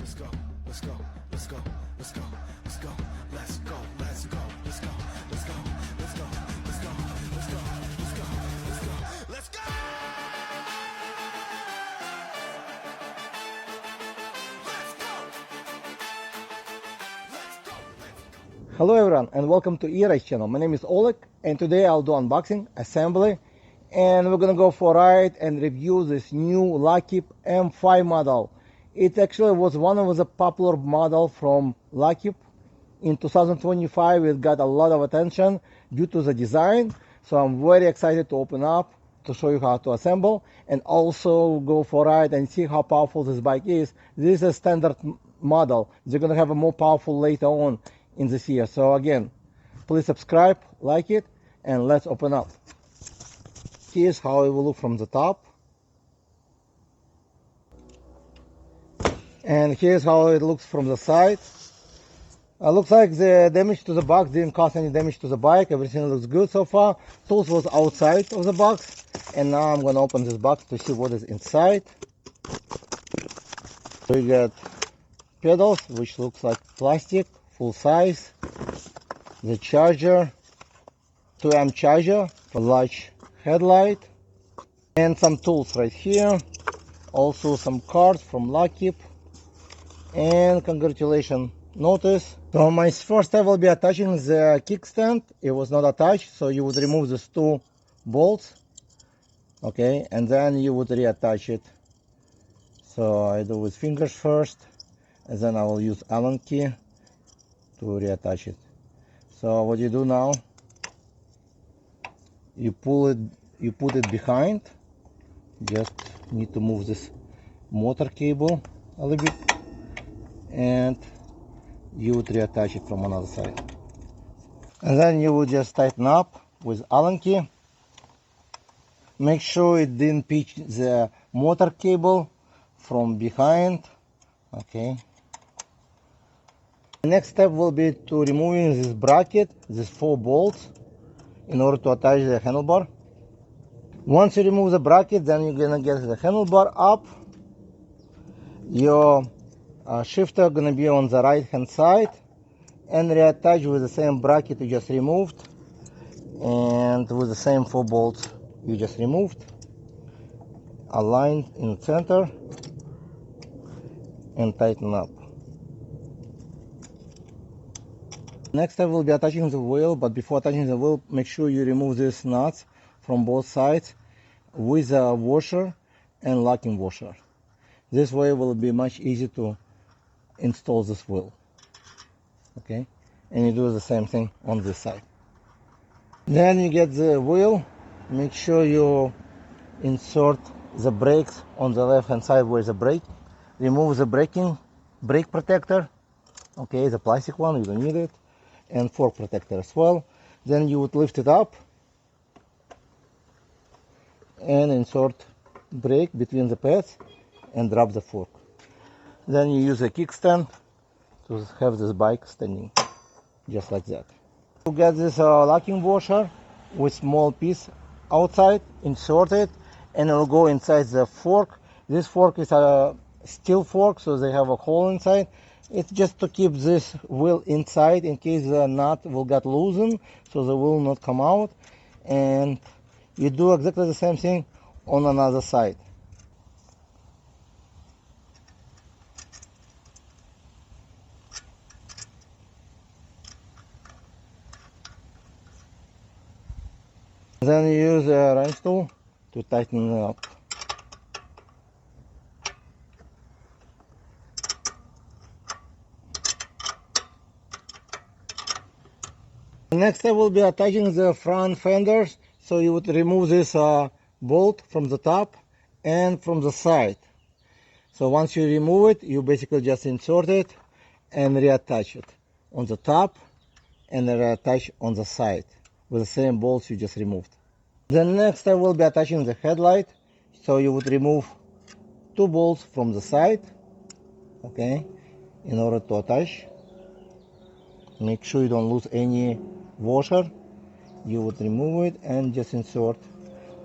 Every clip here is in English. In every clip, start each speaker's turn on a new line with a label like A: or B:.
A: let's go, let's go, let's go, let's go, let's go, let's go, let's go, let's go, let's go, let's go, let's go, let's go, let's go, let's go, let's go.
B: Hello everyone and welcome to e-Ride channel. My name is Oleg and today I'll do unboxing, assembly, and we're gonna go for a ride and review this new Luckeep M5 model. It actually was one of the popular model from Luckeep. In 2025 it got a lot of attention due to the design, so I'm very excited to open up to show you how to assemble and also go for a ride and see how powerful this bike is. This is a standard model. They're gonna have a more powerful later on in this year. So again, please subscribe, like it, and let's open up. Here's how it will look from the top, and here's how it looks from the side. Looks like the damage to the box didn't cause any damage to the bike. Everything looks good so far. Tools was outside of the box, and now I'm gonna open this box to see what is inside. So we got pedals, which looks like plastic, full size, the charger, 2 amp charger for large headlight, and some tools right here. Also some cards from Luckeep, and congratulations notice. So my first step will be attaching the kickstand. It was not attached, so you would remove these 2 bolts, okay, and then you would reattach it. So I do with fingers first, and then I will use Allen key to reattach it. So what you do now, you put it behind. Just need to move this motor cable a little bit, and you would reattach it from another side, and then you would just tighten up with Allen key. Make sure it didn't pinch the motor cable from behind, okay. The next step will be to removing this bracket, these 4 bolts, in order to attach the handlebar. Once you remove the bracket, then you're gonna get the handlebar up. Your shifter gonna be on the right hand side and reattach with the same bracket you just removed, and with the same 4 bolts you just removed, aligned in the center, and tighten up. Next I will be attaching the wheel, but before attaching the wheel, make sure you remove these nuts from both sides with a washer and locking washer. This way it will be much easier to install this wheel, okay. And you do the same thing on this side. Then you get the wheel. Make sure you insert the brakes on the left hand side where the brake. Remove the brake protector, okay, the plastic one, you don't need it, and fork protector as well. Then you would lift it up and insert brake between the pads and drop the fork. Then you use a kickstand to have this bike standing just like that. You get this locking washer with small piece outside, insert it, and it will go inside the fork. This fork is a steel fork, so they have a hole inside. It's just to keep this wheel inside in case the nut will get loosened, so the wheel will not come out. And you do exactly the same thing on another side. Then you use a wrench tool to tighten it up. Next I will be attaching the front fenders. So you would remove this bolt from the top and from the side. So once you remove it, you basically just insert it and reattach it on the top and reattach on the side with the same bolts you just removed. Then next I will be attaching the headlight. So you would remove 2 bolts from the side, okay, in order to attach. Make sure you don't lose any washer. You would remove it and just insert.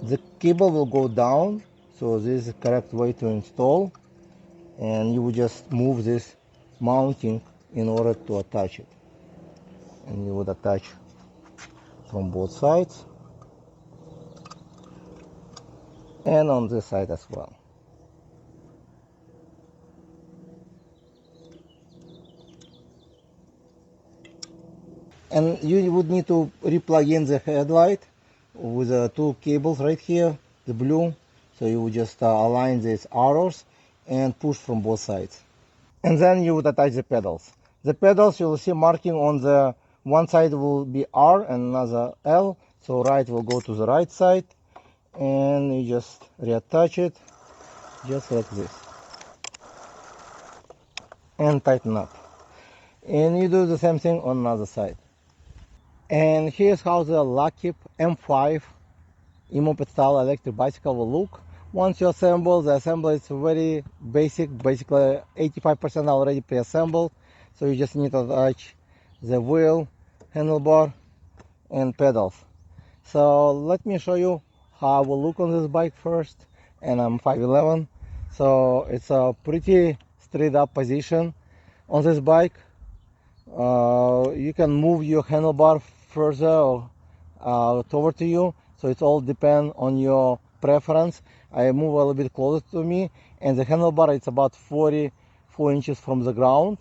B: The cable will go down, so this is the correct way to install. and you would just move this mounting in order to attach it, and you would attach from both sides and on this side as well. And you would need to replug in the headlight with two cables right here, the blue. So you would just align these arrows and push from both sides. And then you would attach the pedals. The pedals you will see marking on the one side will be R and another L. So right will go to the right side, and you just reattach it just like this and tighten up. And you do the same thing on another side. And here's how the Luckeep M5 e-moped style electric bicycle will look. Once you assemble, the assembly is very basic, basically 85% already pre-assembled. So you just need to attach the wheel, handlebar, and pedals. So let me show you how I will look on this bike first. And I'm 5'11", so it's a pretty straight up position on this bike. You can move your handlebar further toward to you, so it all depends on your preference. I move a little bit closer to me, and the handlebar it's about 44 inches from the ground.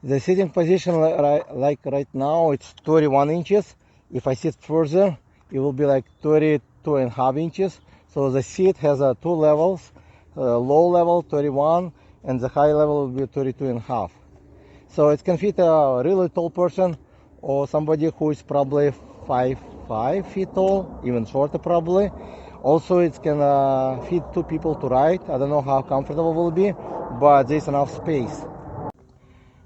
B: The sitting position, like right now, it's 31 inches. If I sit further, it will be like 32.5 inches. So the seat has two levels, low level 31, and the high level will be 32.5. So it can fit a really tall person or somebody who is probably 5 feet tall, even shorter probably. Also, it can fit two people to ride. I don't know how comfortable it will be, but there's enough space.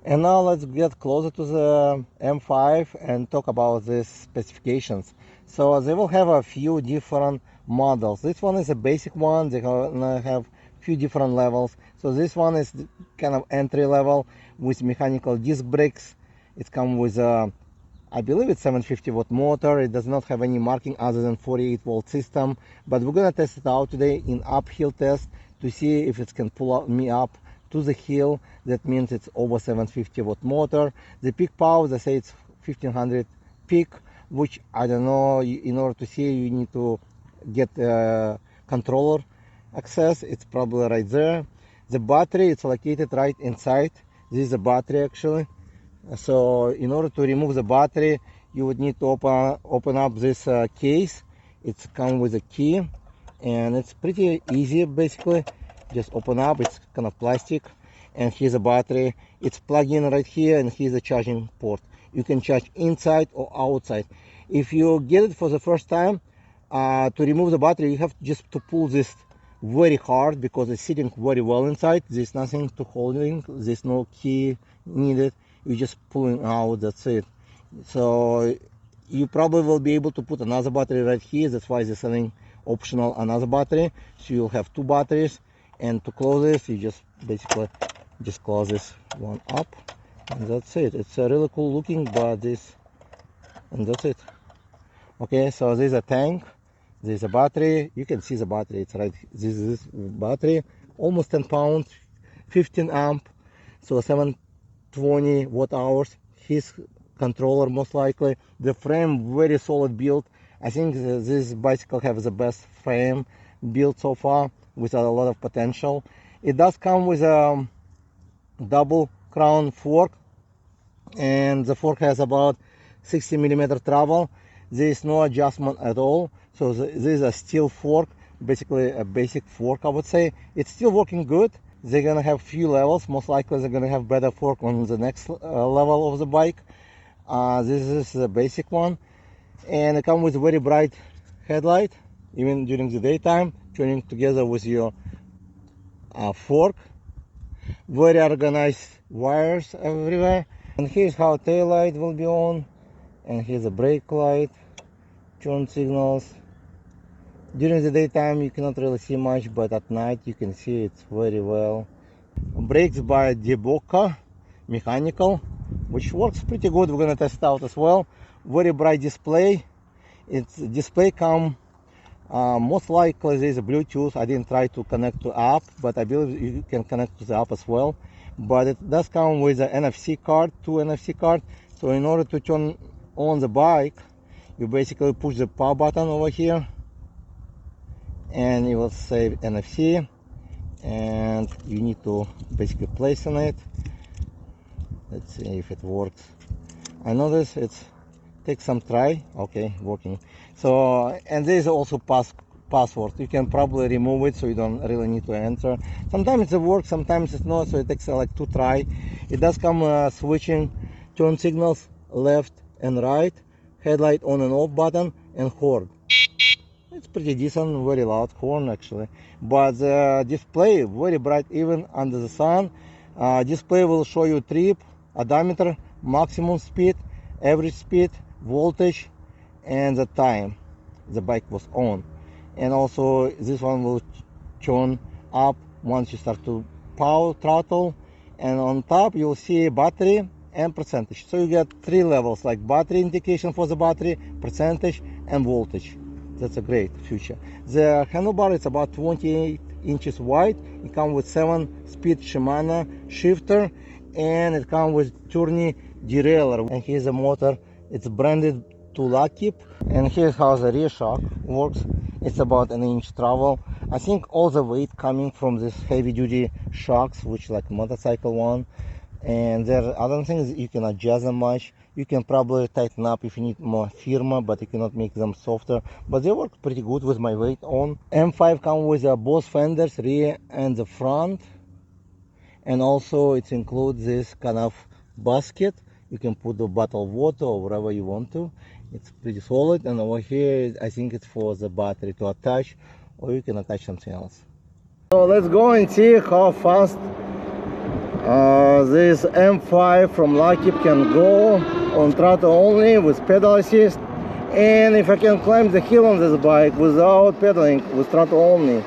B: And now let's get closer to the M5 and talk about the specifications. So they will have a few different models. This one is a basic one. They have few different levels. So this one is kind of entry level with mechanical disc brakes. It comes with I believe it's 750 watt motor. It does not have any marking other than 48 volt system, but we're gonna test it out today in uphill test to see if it can pull me up to the hill. That means it's over 750 watt motor. The peak power, they say it's 1500 peak, which I don't know. In order to see, you need to get controller access. It's probably right there. The battery, it's located right inside. This is the battery actually. So in order to remove the battery, you would need to open up this case. It's come with a key, and it's pretty easy basically. Just open up. It's kind of plastic, and here's a battery. It's plugged in right here, and here's a charging port. You can charge inside or outside. If you get it for the first time, to remove the battery, you have just to pull this very hard because it's sitting very well inside. There's nothing to holding. There's no key needed. You're just pulling out. That's it. So you probably will be able to put another battery right here. That's why they're selling optional another battery. So you'll have two batteries. And to close this, you just basically just close this one up, and that's it. It's a really cool looking, but and that's it. Okay, so there's a tank, there's a battery. You can see the battery. It's right. This is battery, almost 10 pounds, 15 amp, so 720 watt hours. His controller most likely. The frame very solid build. I think this bicycle has the best frame built so far, with a lot of potential. It does come with a double crown fork, and the fork has about 60 millimeter travel. There is no adjustment at all. So this is a steel fork, basically a basic fork, I would say. It's still working good. They're gonna have few levels. Most likely they're gonna have better fork on the next level of the bike. This is the basic one, and it comes with a very bright headlight, even during the daytime, tuning together with your fork. Very organized wires everywhere. And here's how tail light will be on, and here's a brake light, turn signals. During the daytime you cannot really see much, but at night you can see it very well. Brakes by ebike mechanical, which works pretty good. We're gonna test it out as well. Very bright display. Its display come Most likely this is Bluetooth. I didn't try to connect to app, but I believe you can connect to the app as well. But it does come with an NFC card, two NFC cards. So in order to turn on the bike, you basically push the power button over here, and it will say NFC, and you need to basically place on it. Let's see if it works. I notice it takes some try. Okay, working. So, and there is also password. You can probably remove it, so you don't really need to enter. Sometimes it works, sometimes it's not, so it takes like 2 try. It does come switching turn signals left and right, headlight on and off button, and horn. It's pretty decent, very loud horn actually. But the display very bright even under the sun. Display will show you trip, odometer, maximum speed, average speed, voltage, and the time the bike was on. And also this one will turn up once you start to power throttle, and on top you'll see battery and percentage. So you get 3 levels, like battery indication for the battery, percentage, and voltage. That's a great feature. The handlebar is about 28 inches wide. It comes with 7-speed Shimano shifter, and it comes with tourney derailleur. And here's the motor. It's branded to Luckeep. And here's how the rear shock works. It's about 1 inch travel. I think all the weight coming from this heavy duty shocks, which like motorcycle one. And there are other things you can adjust them much. You can probably tighten up if you need more firmer, but you cannot make them softer. But they work pretty good with my weight on. M5 comes with both fenders, rear and the front. And also it includes this kind of basket. You can put the bottle of water or whatever you want to. It's pretty solid. And over here, I think it's for the battery to attach, or you can attach something else. So let's go and see how fast this M5 from Luckeep can go on throttle only with pedal assist, and if I can climb the hill on this bike without pedaling, with throttle only.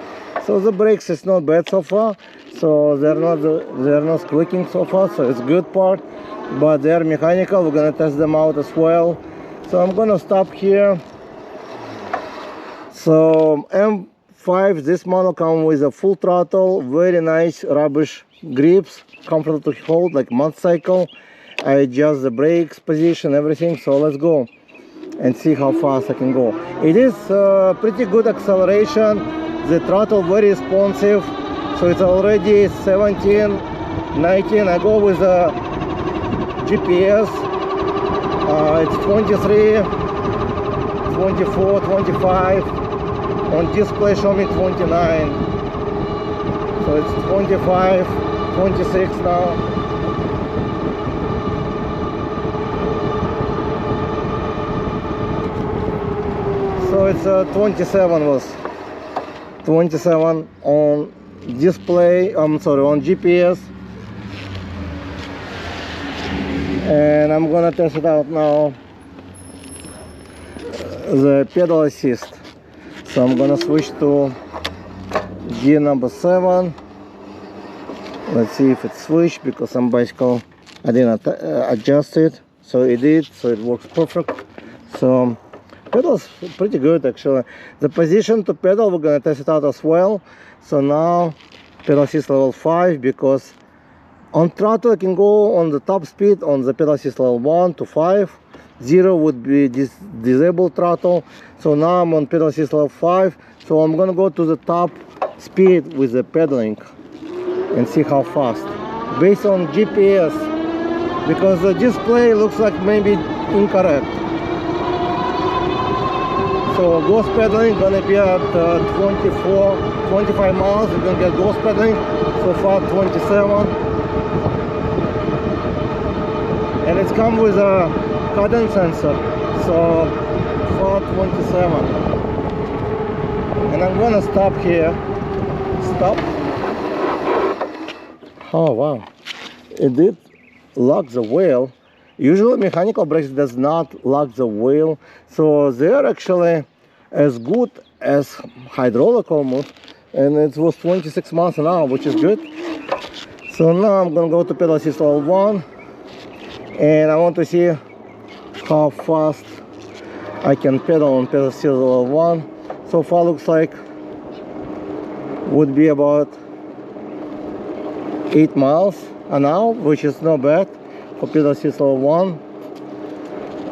B: So the brakes is not bad so far, so they're not squeaking so far, so it's good part. But they're mechanical. We're gonna test them out as well. So I'm gonna stop here. So M5, this model comes with a full throttle, very nice rubbish grips, comfortable to hold like motorcycle. I adjust the brakes position, everything. So let's go and see how fast I can go. It is pretty good acceleration. The throttle very responsive. So it's already 17, 19. I go with a GPS. It's 23, 24, 25. On display show me 29. So it's 25, 26 now. So it's 27 was 27 on display. I'm sorry, on GPS. And I'm gonna test it out now. The pedal assist. So I'm gonna switch to gear number 7. Let's see if it's switched, because some bicycle I didn't adjust it. So it did, so it works perfect. So pedals pretty good actually. The position to pedal, we're gonna test it out as well. So now pedal assist level 5, because on throttle I can go on the top speed on the pedal assist level 1 to 5. 0 would be disabled throttle. So now I'm on pedal assist level 5. So I'm gonna go to the top speed with the pedaling and see how fast, based on GPS, because the display looks like maybe incorrect. So ghost pedaling gonna be at 25 miles. We're gonna get ghost pedaling. So far 27, and it's come with a cadence sensor. So far 27, and I'm gonna stop here. Stop. Oh wow, it did lock the wheel. Usually mechanical brakes does not lock the wheel, so they're actually as good as hydraulic almost, and it was 26 miles an hour, which is good. So now I'm gonna go to pedal assist level 1, and I want to see how fast I can pedal on pedal assist level 1. so far looks like would be about 8 miles an hour, which is not bad for pedal assist level 1.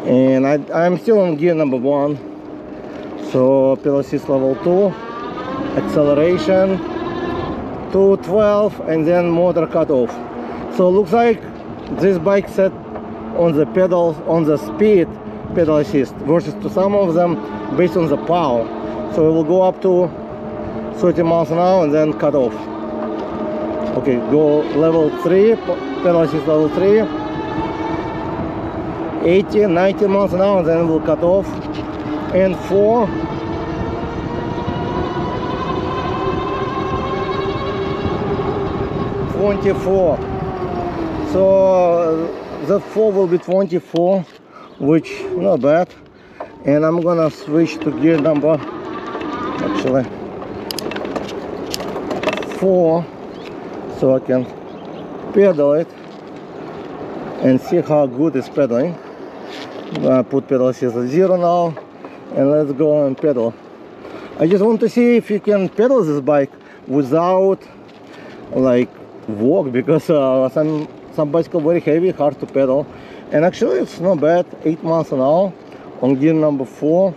B: And I'm still on gear number 1, so pedal assist level 2, acceleration to 12, and then motor cut off. So looks like this bike set on the pedals, on the speed pedal assist, versus to some of them based on the power. So it will go up to 30 miles an hour and then cut off. Okay, go level 3, pedal assist level 3, 80, 90 miles an hour, and then we'll cut off. And 4, so the 4 will be 24, which not bad. And I'm gonna switch to gear number, actually 4, so I can pedal it and see how good it's pedaling. I'm gonna put pedal assist at 0 now, and let's go and pedal. I just want to see if you can pedal this bike without like walk, because some bicycle very heavy, hard to pedal. And actually it's not bad, 8 miles an hour on gear number 4.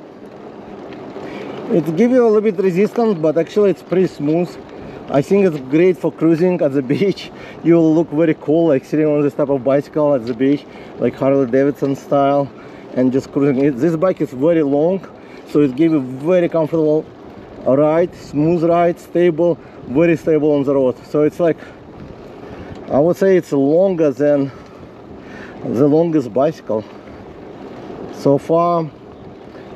B: It gives you a little bit resistance, but actually it's pretty smooth. I think it's great for cruising at the beach. You'll look very cool, like sitting on this type of bicycle at the beach, like Harley Davidson style, and just cruising. This bike is very long, so it gives you very comfortable ride, smooth ride, stable, very stable on the road. So it's like, I would say it's longer than the longest bicycle so far.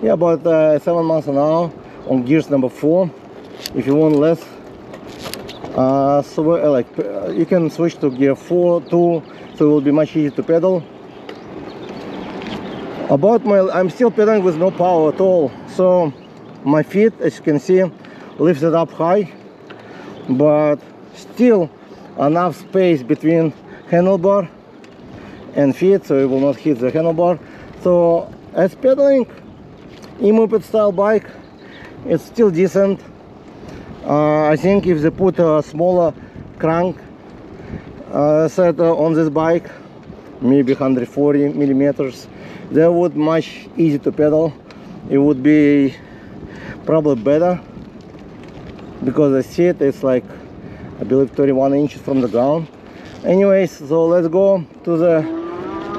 B: Yeah, about 7 miles an hour on gears number 4. If you want less, you can switch to gear 4, 2, so it will be much easier to pedal. I'm still pedaling with no power at all, so my feet, as you can see, lifted up high, but still enough space between handlebar and feet, so it will not hit the handlebar. So as pedaling e-moped style bike, it's still decent. I think if they put a smaller crank set on this bike, maybe 140 millimeters, that would much easier to pedal. It would be probably better, because the seat is like, I believe, 31 inches from the ground. Anyways, so let's go to the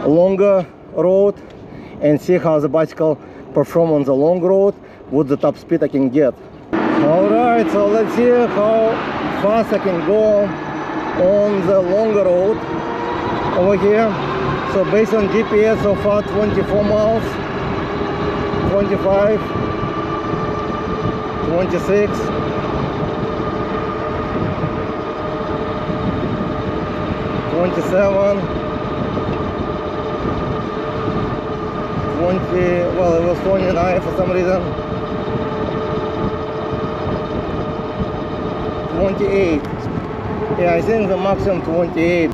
B: longer road and see how the bicycle perform on the long road, what the top speed I can get. Alright, so let's see how fast I can go on the longer road over here. So based on GPS, so far 24 miles, 25, 26, 27, 20, well, it was 29 for some reason, 28. Yeah, I think the maximum 28.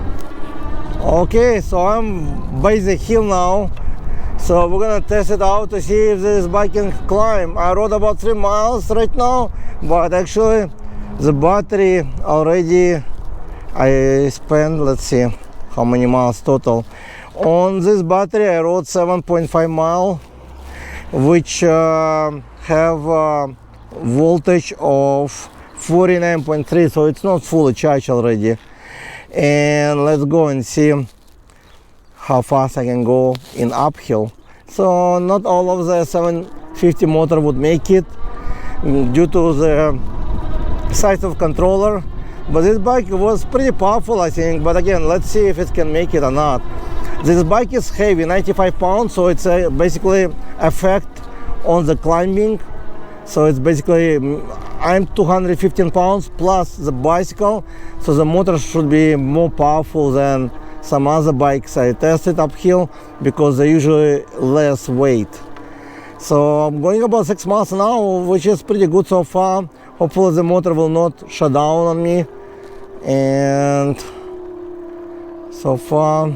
B: Okay, so I'm by the hill now, so we're gonna test it out to see if this bike can climb. I rode about 3 miles right now, but actually the battery already, I spent, let's see how many miles total. On this battery I rode 7.5 miles, which have voltage of 49.3, so it's not fully charged already. And let's go and see how fast I can go in uphill. So not all of the 750 motor would make it due to the size of controller, but this bike was pretty powerful, I think. But again, let's see if it can make it or not. This bike is heavy, 95 pounds, so it's basically effect on the climbing. So it's basically, I'm 215 pounds plus the bicycle, so the motor should be more powerful than some other bikes I tested uphill, because they're usually less weight. So I'm going about 6 miles an hour, which is pretty good so far. Hopefully the motor will not shut down on me. And so far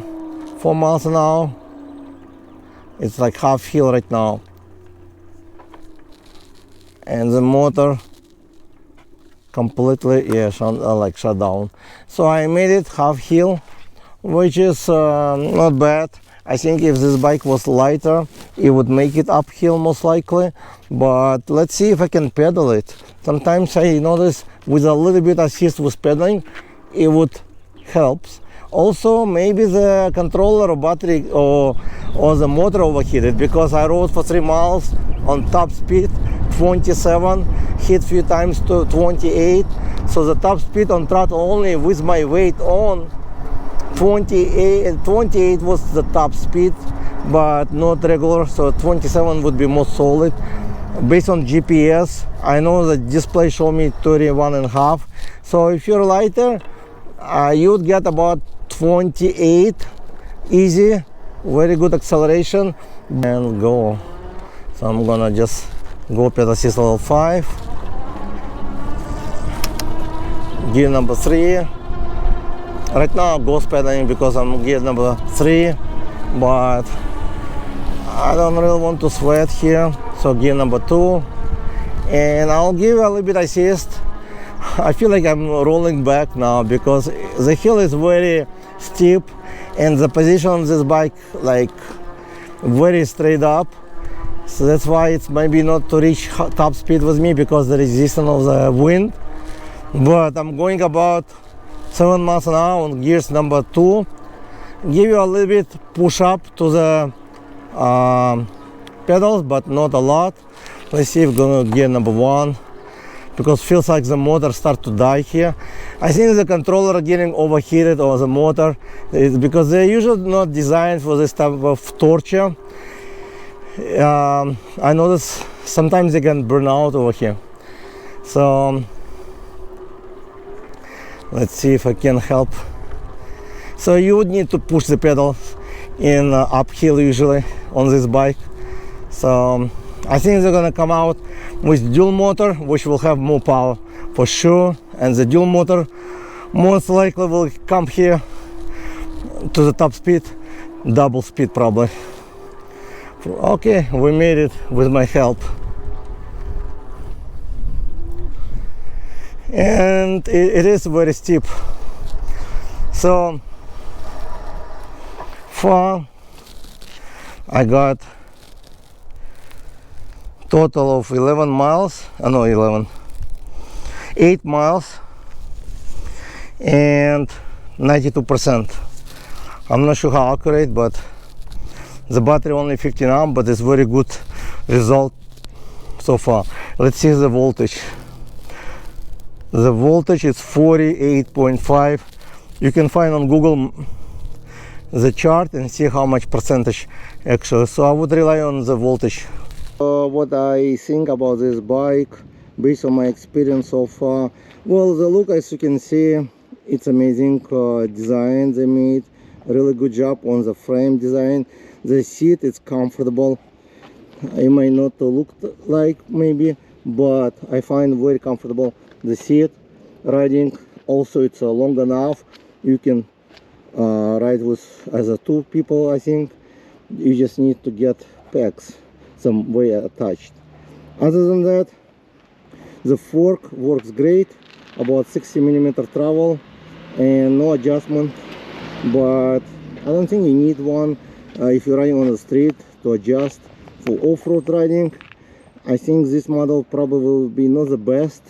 B: 4 miles an hour. It's like half hill right now. and the motor completely like shut down. So I made it half hill, which is not bad. I think if this bike was lighter, it would make it uphill most likely, but let's see if I can pedal it. Sometimes I notice with a little bit assist with pedaling, it would helps. Also, maybe the controller or battery or the motor overheated, because I rode for 3 miles on top speed 27, hit few times to 28, so the top speed on throttle only with my weight on 28 was the top speed, but not regular, so 27 would be more solid. Based on GPS, I know the display show me 31.5, so if you're lighter, you would get about 28 easy, very good acceleration, and go. So I'm gonna just go pedal assist level 5, gear number 3. Right now I'm ghost pedaling because I'm gear number 3, but I don't really want to sweat here, so gear number 2, and I'll give a little bit assist. I feel like I'm rolling back now because the hill is very steep and the position of this bike like very straight up, so that's why it's maybe not to reach top speed with me because the resistance of the wind. But I'm going about 7 miles an hour on gears number 2. Give you a little bit push up to the pedals, but not a lot. Let's see if we're gonna gear number 1, because feels like the motor start to die here. I think the controller getting overheated, or the motor, because they're usually not designed for this type of torture. I notice sometimes they can burn out over here. So let's see if I can help. So you would need to push the pedal in uphill usually on this bike. So I think they're gonna come out with dual motor, which will have more power for sure, and the dual motor most likely will come here to the top speed, double speed probably. Okay, we made it with my help, and it is very steep. So far I got total of 11 miles, 8 miles and 92%. I'm not sure how accurate, but the battery only 15 amp, but it's very good result so far. Let's see the voltage. The voltage is 48.5. You can find on Google the chart and see how much percentage actually. So I would rely on the voltage. What I think about this bike based on my experience so far, well, the look, as you can see, it's amazing design they made, really good job on the frame design. The seat is comfortable. It might not look like maybe, but I find very comfortable the seat. Riding also, it's long enough, you can ride with as a 2 people. I think you just need to get pegs some way attached. Other than that, the fork works great, about 60mm travel and no adjustment, but I don't think you need one if you're riding on the street to adjust. For off-road riding, I think this model probably will be not the best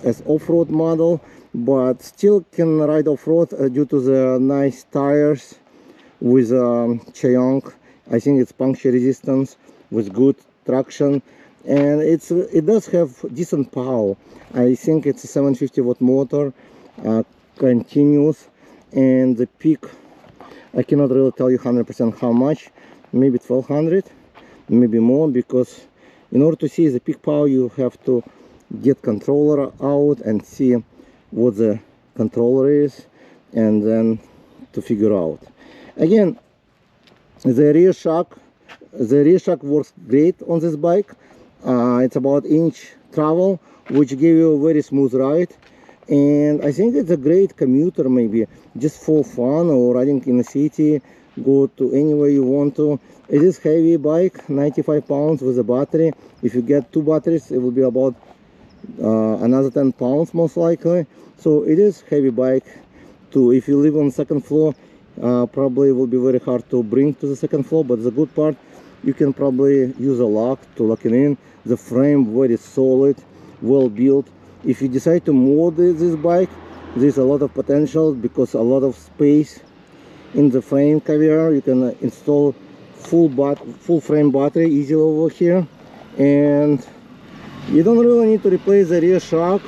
B: as off-road model, but still can ride off-road due to the nice tires with Chayong. I think it's puncture resistance with good traction, and it does have decent power. I think it's a 750 watt motor, continuous, and the peak, I cannot really tell you 100% how much, maybe 1200, maybe more, because in order to see the peak power you have to get controller out and see what the controller is, and then to figure out. Again, the rear shock works great on this bike. It's about inch travel, which give you a very smooth ride, and I think it's a great commuter, maybe just for fun or riding in the city go to anywhere you want to. It is heavy bike, 95 pounds with a battery. If you get 2 batteries, it will be about another 10 pounds most likely. So it is heavy bike too. If you live on second floor, probably it will be very hard to bring to the second floor, but the good part, you can probably use a lock to lock it in. The frame very solid, well built. If you decide to mod this bike, there's a lot of potential because a lot of space in the frame caviar. You can install full frame battery easily over here, and you don't really need to replace the rear shock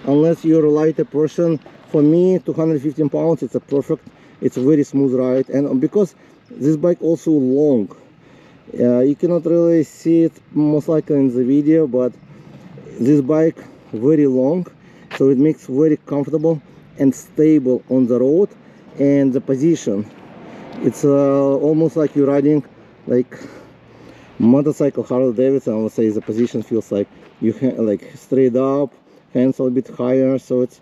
B: unless you're a lighter person. For me, 215 pounds, it's a perfect, it's a very smooth ride. And because this bike also long, you cannot really see it most likely in the video, but this bike very long, so it makes very comfortable and stable on the road. And the position, it's almost like you're riding like motorcycle Harley Davidson. I would say the position feels like you like straight up, hands a little bit higher, so it's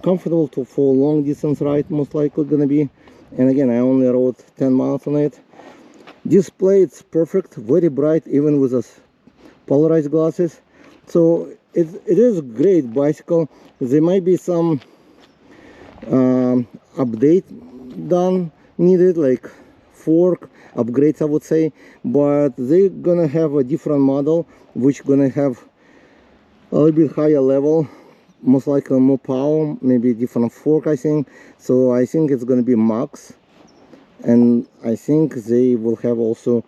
B: comfortable for long distance ride most likely gonna be. And again, I only rode 10 miles on it. Display, it's perfect, very bright even with us polarized glasses. So it is a great bicycle. There might be some update done needed, like fork upgrades I would say, but they're gonna have a different model which gonna have a little bit higher level, most likely more power, maybe different fork I think. So I think it's gonna be max, and I think they will have also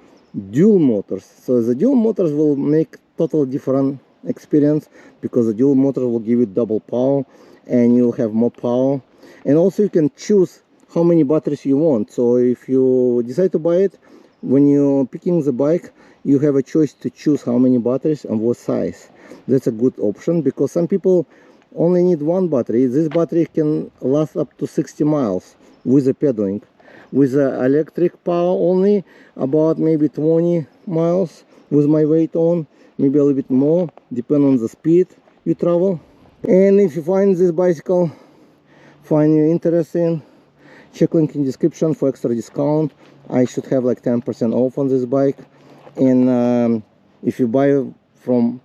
B: dual motors. So the dual motors will make totally different experience, because the dual motor will give you double power and you'll have more power. And also you can choose how many batteries you want. So if you decide to buy it, when you're picking the bike, you have a choice to choose how many batteries and what size. That's a good option, because some people only need one battery. This battery can last up to 60 miles with the pedaling. With the electric power only, about maybe 20 miles with my weight on, maybe a little bit more, depending on the speed you travel. And if you find this bicycle, find you interesting, check link in description for extra discount. I should have like 10% off on this bike. And if you buy from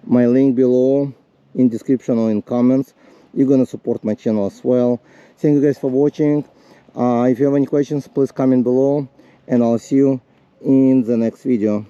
B: my link below in description or in comments, you're gonna support my channel as well. Thank you guys for watching. If you have any questions, please comment below, and I'll see you in the next video.